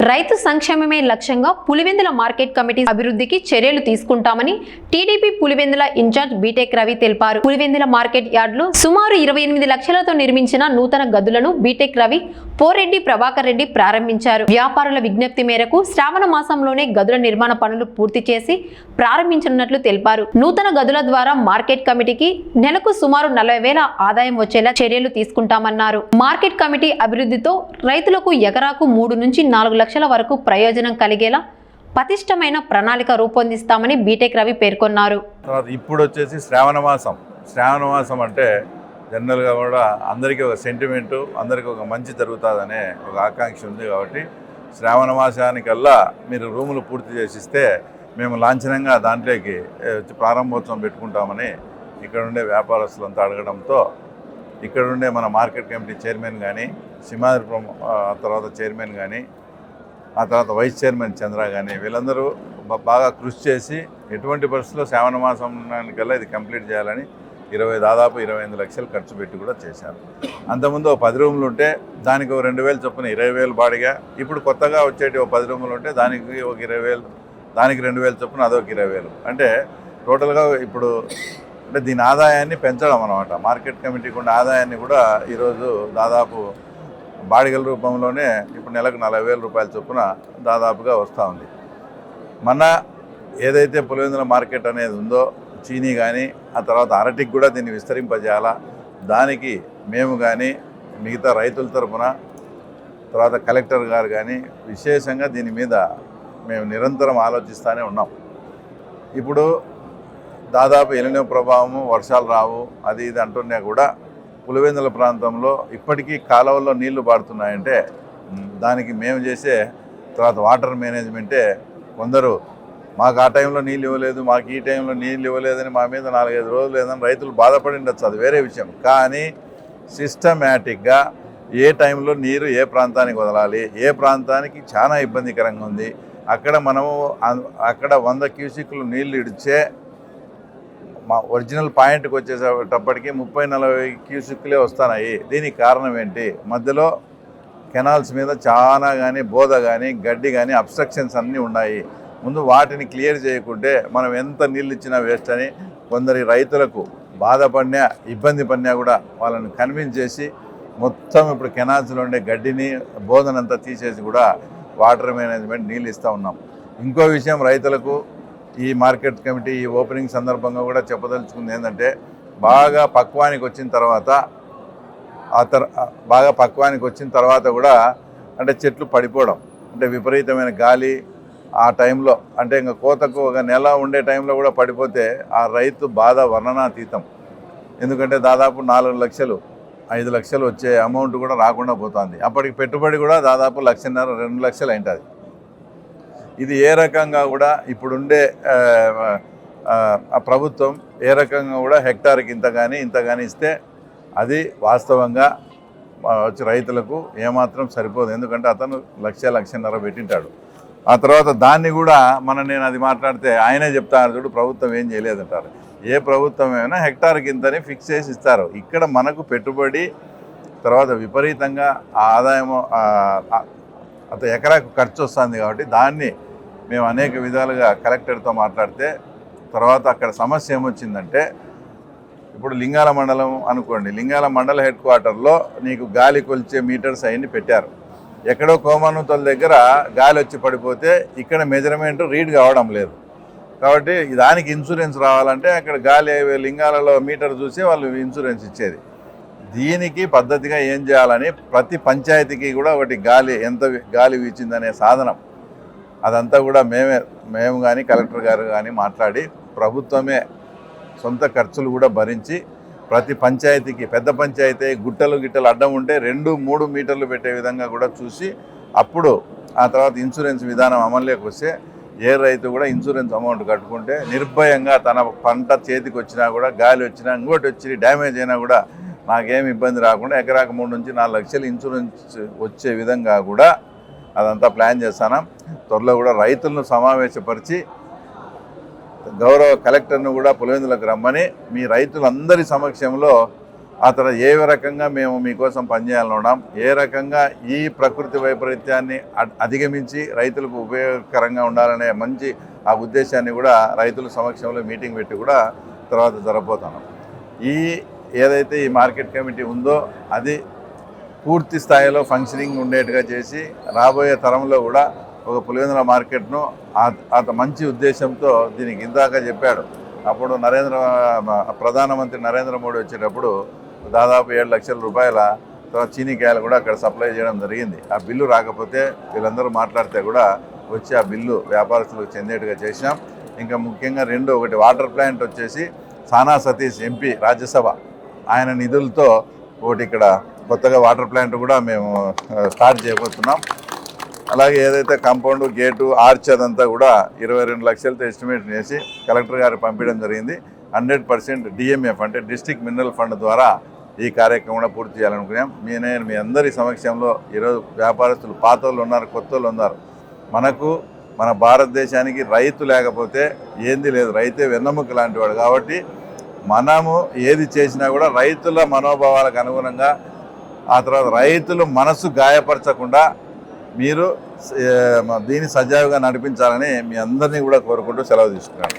రైతు సంక్షేమమే లక్ష్యంగా పులివెందుల మార్కెట్ కమిటీ అభివృద్ధికి చర్యలు తీసుకుంటామని TDP Pulivendula in charge B Tech Ravi తెలిపారు. పులివెందుల మార్కెట్ యార్డులో సుమారు 28 లక్షలతో నిర్మించిన నూతన గదులను బీటెక్ రవి, పోరెడ్డి ప్రభాకర్ రెడ్డి ప్రారంభించారు. వ్యాపారుల విజ్ఞప్తి మేరకు శ్రావణ మాసంలోనే గదుల నిర్మాణ పనులు పూర్తి చేసి ప్రారంభించనున్నట్లు తెలిపారు. నూతన గదుల ద్వారా మార్కెట్ కమిటీకి నెలకు సుమారు 40,000 ఆదాయం వచ్చేలా చర్యలు తీసుకుంటామన్నారు. మార్కెట్ కమిటీ అభివృద్ధితో రైతులకు ఎకరాకు 3 నుంచి 4 లక్షల వరకు ప్రయోజనం కలిగేలా పటిష్టమైన ప్రణాళిక రూపొందిస్తామని బీటెక్ రవి పేర్కొన్నారు. ఇప్పుడు వచ్చేసి శ్రావణ మాసం అంటే జనరల్గా కూడా అందరికీ ఒక సెంటిమెంటు, అందరికీ ఒక మంచి జరుగుతుందనే ఒక ఆకాంక్ష ఉంది. కాబట్టి శ్రావణ మాసానికల్లా మీరు రూములు పూర్తి చేసిస్తే మేము లాంఛనంగా దాంట్లోకి ప్రారంభోత్సవం పెట్టుకుంటామని ఇక్కడ ఉండే వ్యాపారస్తులంతా అడగడంతో ఇక్కడ ఉండే మన మార్కెట్ కమిటీ చైర్మన్ కానీ, సింహాద్రిపురం తర్వాత చైర్మన్ కానీ, ఆ తర్వాత వైస్ చైర్మన్ చంద్ర కానీ వీళ్ళందరూ బాగా కృషి చేసి ఎటువంటి పరిస్థితుల్లో శ్రావణ మాసానికల్లా ఇది కంప్లీట్ చేయాలని దాదాపు 25 లక్షలు ఖర్చు పెట్టి కూడా చేశారు. అంతకుముందు 10 రూములు ఉంటే దానికి 2,000 చొప్పున 20,000 బాడిగా, ఇప్పుడు కొత్తగా వచ్చేటి 10 రూములు ఉంటే దానికి ఒక 20,000, దానికి 2,000 చొప్పున అదొక 20,000. అంటే టోటల్గా ఇప్పుడు అంటే దీని ఆదాయాన్ని పెంచడం అన్నమాట. మార్కెట్ కమిటీకి ఉన్న ఆదాయాన్ని కూడా ఈరోజు దాదాపు బాడిగల రూపంలోనే ఇప్పుడు నెలకు 40,000 రూపాయల చొప్పున దాదాపుగా వస్తూ ఉంది. మన ఏదైతే పులివెందుల మార్కెట్ అనేది ఉందో చీనీ కానీ, ఆ తర్వాత అరటికి కూడా దీన్ని విస్తరింపజేయాలా, దానికి మేము కానీ మిగతా రైతుల తరఫున తర్వాత కలెక్టర్ గారు కానీ విశేషంగా దీని మీద మేము నిరంతరం ఆలోచిస్తూనే ఉన్నాం. ఇప్పుడు దాదాపు ఎలినో ప్రభావము, వర్షాలు రావు అది ఇది అంటున్నా కూడా పులివెందుల ప్రాంతంలో ఇప్పటికీ కాలువల్లో నీళ్లు పారుతున్నాయంటే దానికి మేము చేసే తర్వాత వాటర్ మేనేజ్మెంటే కొందరు మాకు ఆ టైంలో నీళ్ళు ఇవ్వలేదు, మాకు ఈ టైంలో నీళ్ళు ఇవ్వలేదని మా మీద 4-5 రోజులు లేదని రైతులు బాధపడి ఉండొచ్చు, అది వేరే విషయం. కానీ సిస్టమేటిక్గా ఏ టైంలో నీరు ఏ ప్రాంతానికి వదలాలి, ఏ ప్రాంతానికి చాలా ఇబ్బందికరంగా ఉంది, అక్కడ 100 క్యూసిక్లు నీళ్లు ఇడిచే మా ఒరిజినల్ పాయింట్కి వచ్చేటప్పటికి 30-40 క్యూసిక్లే వస్తున్నాయి. దీనికి కారణం ఏంటి? మధ్యలో కెనాల్స్ మీద చాలా కానీ బోధ కానీ గడ్డి కానీ అబ్స్ట్రక్షన్స్ అన్నీ ఉన్నాయి. ముందు వాటిని క్లియర్ చేయకుంటే మనం ఎంత నీళ్ళు ఇచ్చినా వేస్ట్ అని కొందరి రైతులకు బాధపడినా ఇబ్బంది పడినా కూడా వాళ్ళని కన్విన్స్ చేసి మొత్తం ఇప్పుడు కెనాల్స్లో ఉండే గడ్డిని బోధనంతా తీసేసి కూడా వాటర్ మేనేజ్మెంట్ నీళ్ళు ఇస్తూ ఉన్నాం. ఇంకో విషయం రైతులకు ఈ మార్కెట్ కమిటీ ఈ ఓపెనింగ్ సందర్భంగా కూడా చెప్పదలుచుకుంది ఏంటంటే బాగా పక్వానికి వచ్చిన తర్వాత కూడా అంటే చెట్లు పడిపోవడం, అంటే విపరీతమైన గాలి ఆ టైంలో అంటే ఇంకా కోతకు ఒక నెల ఉండే టైంలో కూడా పడిపోతే ఆ రైతు బాధ వర్ణనాతీతం. ఎందుకంటే దాదాపు 4 లక్షలు 5 లక్షలు వచ్చే అమౌంట్ కూడా రాకుండా పోతుంది. అప్పటికి పెట్టుబడి కూడా దాదాపు 1,50,000 2 లక్షలు అయింటుంది. ఇది ఏ రకంగా కూడా ఇప్పుడుండే ప్రభుత్వం ఏ రకంగా కూడా హెక్టార్కి ఇంత కానీ ఇస్తే అది వాస్తవంగా వచ్చి రైతులకు ఏమాత్రం సరిపోదు. ఎందుకంటే అతను 1,00,000-1,50,000 పెట్టింటాడు. ఆ తర్వాత దాన్ని కూడా నేను అది మాట్లాడితే ఆయనే చెప్తాను, చూడు ప్రభుత్వం ఏం చేయలేదంటారు. ఏ ప్రభుత్వం అయినా హెక్టార్కి ఇంతని ఫిక్స్ చేసి ఇస్తారు. ఇక్కడ మనకు పెట్టుబడి తర్వాత విపరీతంగా ఆదాయము ఎకరాకు ఖర్చు వస్తుంది. కాబట్టి దాన్ని మేము అనేక విధాలుగా కలెక్టర్తో మాట్లాడితే తర్వాత అక్కడ సమస్య ఏమొచ్చిందంటే ఇప్పుడు లింగాల మండలం అనుకోండి, లింగాల మండల హెడ్ క్వార్టర్లో నీకు గాలి కొలిచే మీటర్స్ అవన్నీ పెట్టారు. ఎక్కడో కోమనూతల దగ్గర గాలి వచ్చి పడిపోతే ఇక్కడ మెజర్మెంట్ రీడ్ కావడం లేదు. కాబట్టి దానికి ఇన్సూరెన్స్ రావాలంటే అక్కడ గాలి లింగాలలో మీటర్ చూసి వాళ్ళు ఇన్సూరెన్స్ ఇచ్చేది. దీనికి పద్ధతిగా ఏం చేయాలని ప్రతి పంచాయతీకి కూడా ఒకటి ఎంత గాలి వీచిందనే సాధనం అదంతా కూడా మేము కానీ కలెక్టర్ గారు కానీ మాట్లాడి ప్రభుత్వమే సొంత ఖర్చులు కూడా భరించి ప్రతి పంచాయతీకి, పెద్ద పంచాయతీ గుట్టలు అడ్డం ఉంటే 2-3 మీటర్లు పెట్టే విధంగా కూడా చూసి అప్పుడు ఆ తర్వాత ఇన్సూరెన్స్ విధానం అమలులోకి వస్తే ఏ రైతు కూడా ఇన్సూరెన్స్ అమౌంట్ కట్టుకుంటే నిర్భయంగా తన పంట చేతికి వచ్చినా కూడా గాలి వచ్చినా ఇంకోటి వచ్చి డ్యామేజ్ అయినా కూడా నాకేమి ఇబ్బంది రాకుండా ఎకరాకు 3 నుంచి 4 లక్షలు ఇన్సూరెన్స్ వచ్చే విధంగా కూడా అదంతా ప్లాన్ చేస్తాను. త్వరలో కూడా రైతులను సమావేశపరిచి గౌరవ కలెక్టర్ను కూడా పులివెందులకు రమ్మని మీ రైతులందరి సమక్షంలో ఆ తర్వాత ఏ రకంగా మేము మీకోసం పనిచేయాలనున్నాం, ఏ రకంగా ఈ ప్రకృతి వైపరీత్యాన్ని అధిగమించి రైతులకు ఉపయోగకరంగా ఉండాలనే మంచి ఆ ఉద్దేశాన్ని కూడా రైతుల సమక్షంలో మీటింగ్ పెట్టి కూడా తర్వాత జరగబోతున్నాం. ఏదైతే ఈ మార్కెట్ కమిటీ ఉందో అది పూర్తి స్థాయిలో ఫంక్షనింగ్ ఉండేట్టుగా చేసి రాబోయే తరంలో కూడా ఒక పులివెందుల మార్కెట్ను మంచి ఉద్దేశంతో దీనికి ఇందాక చెప్పాడు. అప్పుడు ప్రధానమంత్రి నరేంద్ర మోడీ వచ్చేటప్పుడు దాదాపు 7 లక్షల రూపాయల చీనికాయలు కూడా అక్కడ సప్లై చేయడం జరిగింది. ఆ బిల్లు రాకపోతే వీళ్ళందరూ మాట్లాడితే కూడా వచ్చి ఆ బిల్లు వ్యాపారస్తులకు చెందేట్టుగా చేసినాం. ఇంకా ముఖ్యంగా ఒకటి వాటర్ ప్లాంట్ వచ్చేసి సానా సతీష్ ఎంపీ రాజ్యసభ ఆయన నిధులతో ఒకటి ఇక్కడ కొత్తగా వాటర్ ప్లాంట్ కూడా మేము స్టార్ట్ చేయబోతున్నాం. అలాగే ఏదైతే కాంపౌండ్ గేటు ఆర్చ్ అదంతా కూడా 22 లక్షలతో ఎస్టిమేట్ చేసి కలెక్టర్ గారు పంపించడం జరిగింది. 100% డిఎంఎఫ్ అంటే డిస్ట్రిక్ట్ మినరల్ ఫండ్ ద్వారా ఈ కార్యక్రమం కూడా పూర్తి చేయాలనుకున్నాం. నేను మీ అందరి సమక్షంలో ఈరోజు వ్యాపారస్తులు పాత వాళ్ళు ఉన్నారు, కొత్త వాళ్ళు ఉన్నారు. మన భారతదేశానికి రైతు లేకపోతే ఏంది లేదు, రైతే వెన్నెముక లాంటి వాడు. కాబట్టి మనము ఏది చేసినా కూడా రైతుల మనోభావాలకు అనుగుణంగా, ఆ తర్వాత రైతులు మనసు గాయపరచకుండా మీరు దీన్ని సజావుగా నడిపించాలని మీ అందరినీ కూడా కోరుకుంటూ సెలవు తీసుకున్నాను.